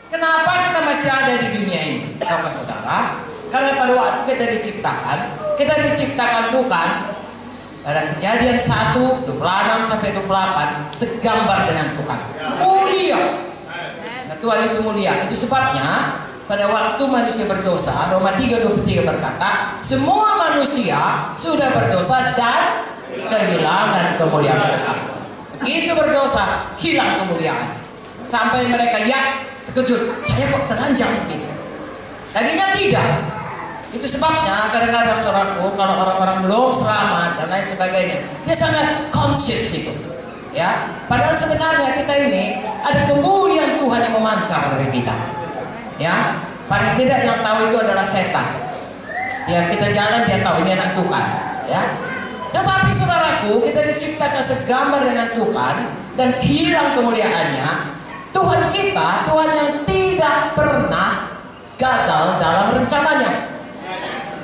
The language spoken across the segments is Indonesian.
Kenapa kita masih ada di dunia ini? Tahukah saudara? Karena pada waktu kita diciptakan Tuhan pada Kejadian 1, 26 sampai 28 segambar dengan Tuhan. Mulia. Nah, Tuhan itu mulia. Itu sebabnya pada waktu manusia berdosa, Roma 3:23 berkata, semua manusia sudah berdosa dan kehilangan kemuliaan Tuhan. Begitu berdosa, hilang kemuliaan. Sampai mereka terkejut, saya kok telanjang begitu. Tadinya tidak. Itu sebabnya kadang-kadang saudaraku, kalau orang-orang belum selamat dan lain sebagainya, dia sangat conscious itu. Ya, padahal sebenarnya kita ini ada kemuliaan Tuhan yang memancar dari kita. Ya, paling tidak yang tahu itu adalah setan. Ya, kita jalan dia tahu ini anak Tuhan. Ya, tetapi saudaraku, kita diciptakan segambar dengan Tuhan dan hilang kemuliaannya. Tuhan kita, Tuhan yang tidak pernah gagal dalam rencananya.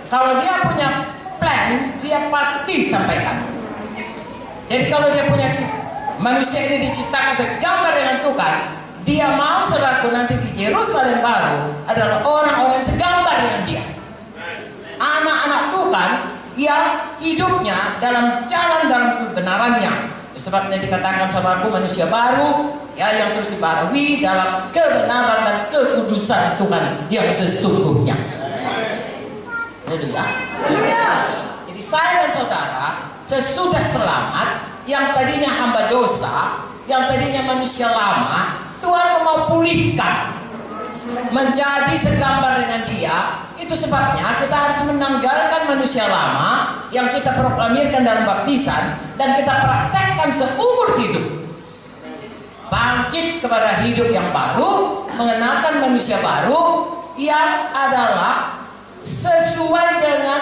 Kalau dia punya plan, dia pasti sampaikan. Jadi kalau dia punya manusia ini diciptakan segambar dengan Tuhan, dia mau saudaraku nanti di Yerusalem baru adalah orang-orang yang segambar dengan dia. Anak-anak Tuhan yang hidupnya dalam jalan dalam kebenarannya. Sebabnya dikatakan saudaraku manusia baru ya yang terus dibarui dalam kebenaran dan kekudusan Tuhan yang sesungguhnya. Jadi saya dan saudara sesudah selamat, yang tadinya hamba dosa, yang tadinya manusia lama, Tuhan mau pulihkan menjadi segambar dengan dia. Itu sebabnya kita harus menanggalkan manusia lama yang kita proklamirkan dalam baptisan dan kita praktekkan seumur hidup. Bangkit kepada hidup yang baru, mengenalkan manusia baru yang adalah sesuai dengan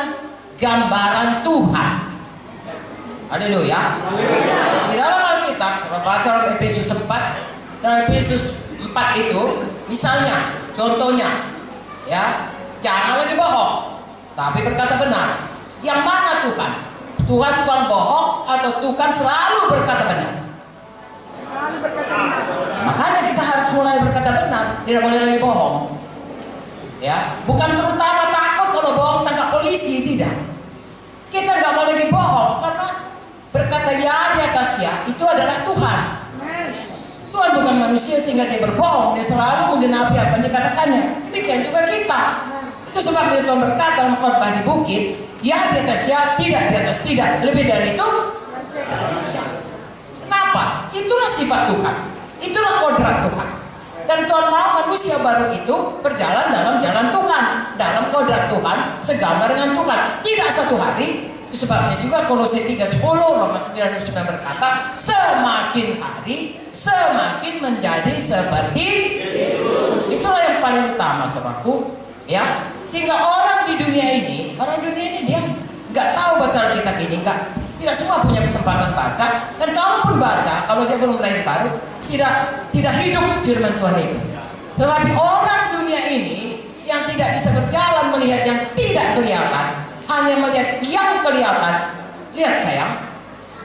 gambaran Tuhan. Haleluya. Di dalam Alkitab, kalau baca dalam Efesus 4, dalam Efesus 4 itu, misalnya, contohnya, ya, jangan lagi bohong, tapi berkata benar. Yang mana Tuhan? Tuhan tukang bohong atau Tuhan selalu berkata benar? Selalu berkata benar. Makanya kita harus mulai berkata benar, tidak boleh lagi bohong. Ya, bukan terutama takut kalau bohong tangkap polisi, tidak. Kita nggak boleh lagi bohong karena berkata ya di atas ya itu adalah Tuhan. Tuhan bukan manusia sehingga dia berbohong, dia selalu menggenapi apa yang dikatakannya. Demikian juga kita. Itu sebabnya Tuhan berkata dalam khotbah di bukit, ya di atas ya, tidak di atas tidak. Lebih dari itu, kenapa? Itulah sifat Tuhan, itulah kodrat Tuhan. Dan Tuhan mau manusia baru itu berjalan dalam jalan Tuhan, dalam kodrat Tuhan, segambar dengan Tuhan. Tidak satu hari. Itu sebabnya juga Kolose 3:10, Roma 9:9 berkata, semakin hari semakin menjadi seperti Yesus. Itulah yang paling utama, saudaraku. Ya, sehingga orang di dunia ini dia nggak tahu baca Alkitab ini, tidak semua punya kesempatan baca. Dan kalaupun baca, kalau dia belum lahir baru, tidak hidup firman Tuhan itu. Tetapi orang dunia ini yang tidak bisa berjalan melihat yang tidak kelihatan, hanya melihat yang kelihatan. Lihat sayang,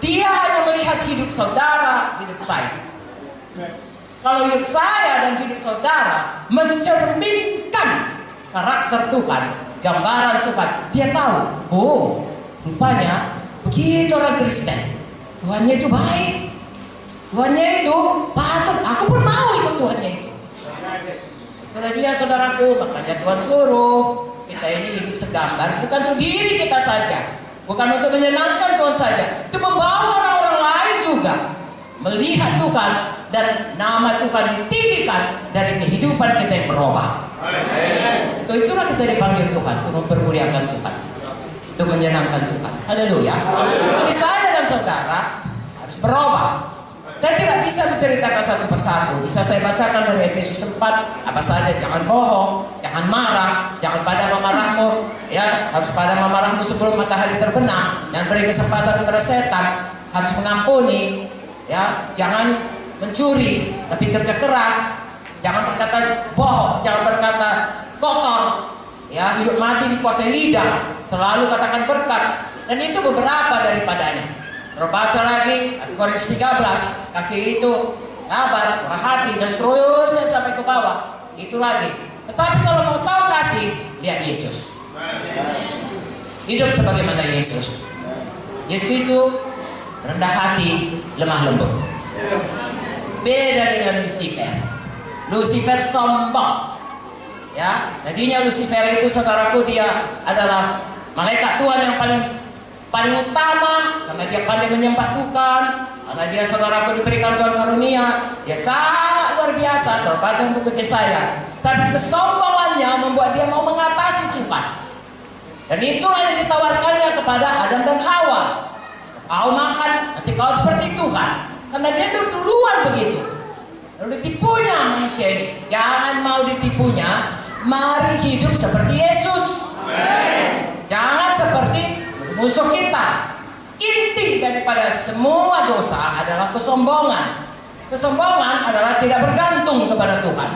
dia hanya melihat hidup saudara, hidup saya. Kalau hidup saya dan hidup saudara mencerminkan karakter Tuhan, gambaran Tuhan, dia tahu, oh rupanya begitu orang Kristen, Tuhannya itu baik, Tuhannya itu patut, aku pun mau ikut Tuhannya itu. Kalau dia saudaraku, makanya Tuhan suruh kita ini hidup segambar, bukan untuk diri kita saja, bukan untuk menyenangkan Tuhan saja, itu membawa orang-orang lain juga melihat Tuhan dan nama Tuhan ditinggikan dari kehidupan kita yang berubah. Itulah kita dipanggil Tuhan untuk mempermuliakan Tuhan, untuk menyenangkan Tuhan. Haleluya. Jadi saya dan saudara harus berubah. Saya tidak bisa menceritakan satu persatu. Bisa saya bacakan dari Efesus 4 apa saja. Jangan bohong, jangan marah, jangan padam amarahmu, ya, harus padam amarahmu sebelum matahari terbenam. Jangan beri kesempatan kepada setan, harus mengampuni, ya, jangan mencuri, tapi kerja keras. Jangan berkata bohong, jangan berkata kotor, ya, hidup mati dikuasai lidah, selalu katakan berkat. Dan itu beberapa daripadanya. Kalau baca lagi Korintus 13, kasih itu sabar, murah hati, dan seterusnya sampai ke bawah. itu lagi. Tetapi kalau mau tahu kasih, lihat Yesus. Hidup sebagaimana Yesus. Yesus itu rendah hati, lemah lembut. Beda dengan Lucifer. Lucifer sombong. Ya, jadinya Lucifer itu, saudaraku, dia adalah malaikat Tuhan yang paling utama karena dia pandai menyembah Tuhan, karena dia, saudaraku, diberikan Tuhan karunia. Dia sangat luar biasa. Saudara baca buku Yesaya. Tapi kesombongannya membuat dia mau mengatasi Tuhan. Dan itulah yang ditawarkannya kepada Adam dan Hawa. Kau makan, nanti kau seperti Tuhan. Karena dia duluan begitu. Lalu ditipunya manusia ini. Jangan mau ditipunya. Mari hidup seperti Yesus. Jangan seperti musuh kita. Inti daripada semua dosa adalah kesombongan. Kesombongan adalah tidak bergantung kepada Tuhan.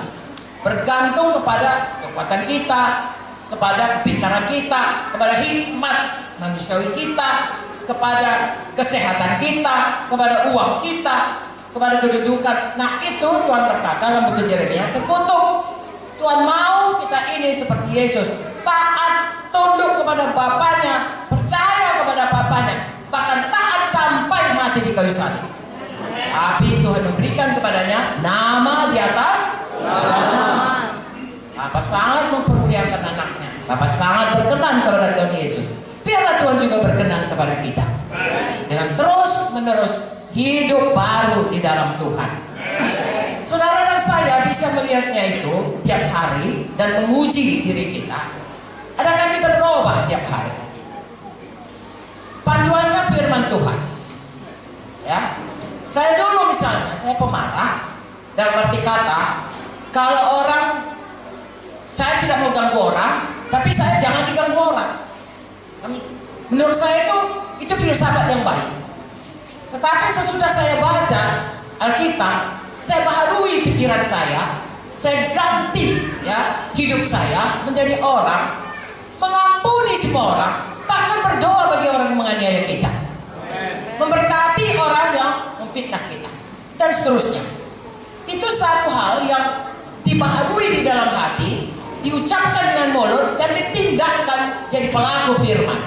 Bergantung kepada kekuatan kita, kepada kepintaran kita, kepada hikmat manusiawi kita, kepada kesehatan kita, kepada uang kita, kepada kedudukan. Nah, itu Tuhan berkata dalam buku Yeremia, terkutuk. Tuhan mau kita ini seperti Yesus, taat, tunduk kepada Bapaknya, percaya kepada Bapaknya, bahkan taat sampai mati di kayu salib. Tapi Tuhan memberikan kepadanya nama di atas nama. Bapak sangat mempermuliakan anaknya. Bapak sangat berkenan kepada Tuhan Yesus. Biarlah Tuhan juga berkenan kepada kita dengan terus menerus hidup baru di dalam Tuhan. Saudara dan saya bisa melihatnya itu tiap hari dan menguji diri kita. Adakah kita berubah tiap hari? Panduannya firman Tuhan. Ya, saya dulu misalnya, saya pemarah. Dalam arti kata, kalau orang, saya tidak mau ganggu orang, tapi saya jangan diganggu orang. Menurut saya itu filsafat yang baik. Tetapi sesudah saya baca Alkitab, saya baharui pikiran saya ganti ya hidup saya menjadi orang mengampuni semua orang, bahkan berdoa bagi orang yang menganiaya kita, memberkati orang yang memfitnah kita, dan seterusnya. Itu satu hal yang dibaharui di dalam hati, diucapkan dengan mulut, dan ditindakkan jadi pelaku firman.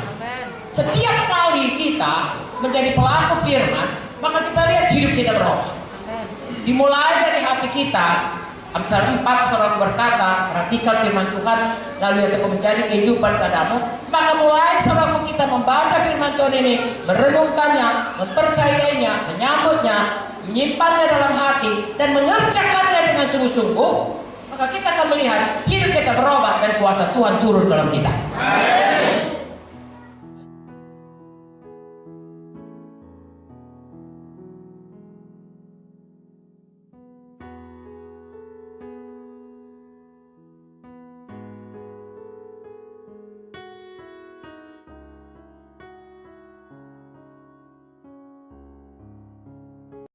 Setiap kali kita menjadi pelaku firman, maka kita lihat hidup kita berubah. Dimulai dari hati kita. Amsal 4, saudara berkata, perhatikan firman Tuhan, lalu yang akan menjadi kehidupan padamu. Maka mulai saudaraku kita membaca firman Tuhan ini, merenungkannya, mempercayainya, menyambutnya, menyimpannya dalam hati, dan mengerjakannya dengan sungguh-sungguh, maka kita akan melihat hidup kita berubah dan kuasa Tuhan turun dalam kita.